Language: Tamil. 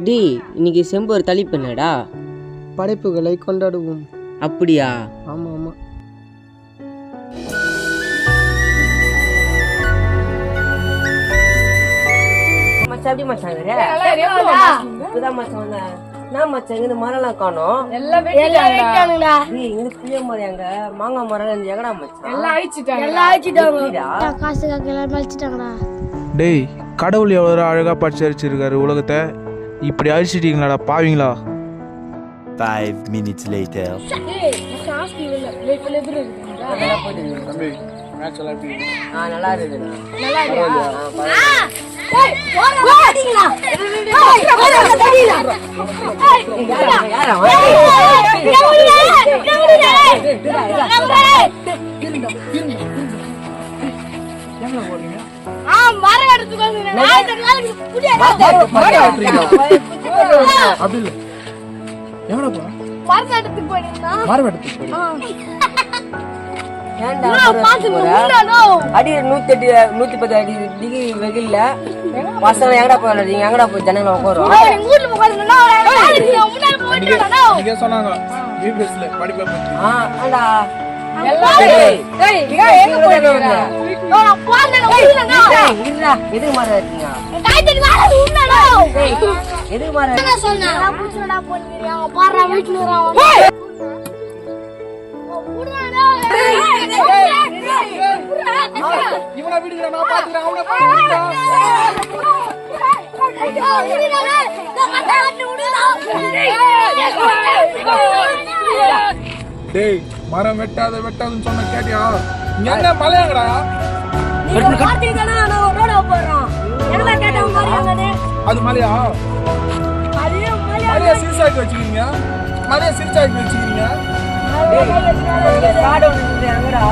டி இன்னைக்கு செம்பு ஒரு தலைப்பு என்னடா? படைப்புகளை கொண்டாடுவோம். அப்படியா? ஆமாம் ஆமாம். மச்சான் எப்படி மச்சான் இப்பதான் மச்சான் வந்தேன். நான் மச்சான் இங்க மரம்லாம் காணோம். எல்லாம் வெட்டிட்டாங்கடா. இங்க புளிய மரம் எங்க, மாங்காய் மரம் எங்கடா மச்சான்? எல்லாம் அழிச்சிட்டாங்க. காசுக்காக எல்லாம் அழிச்சிட்டாங்கடா. டேய், கடவுள் எவ்வளோ அழகாக பரிசரிச்சிருக்காரு உலகத்தை, இப்படி அழிச்சிட்டீங்களாடா பாவீங்களா? 5 minutes later. நல்லா இருக்குண்ணா. அடி 110 அடி டிகிரி வெயில்ல பசங்க எங்கடா போய் எங்கடா போய் ஜனங்களை உட்காரும்? எதுக்கு மாதிரி இருக்கீங்க? எதுக்கு மாதிரி டேய், மரம் வெட்டாதுன்னு சொன்ன கேட்டியா? இங்க என்ன மலையாங்கடா? அது மலையா? மலையா சிரிச்சாக்கி வச்சுக்கிறீங்க? மலையா சிரிச்சாக்கி வச்சுக்கிறீங்க? காடு ஒன்று எங்கடா?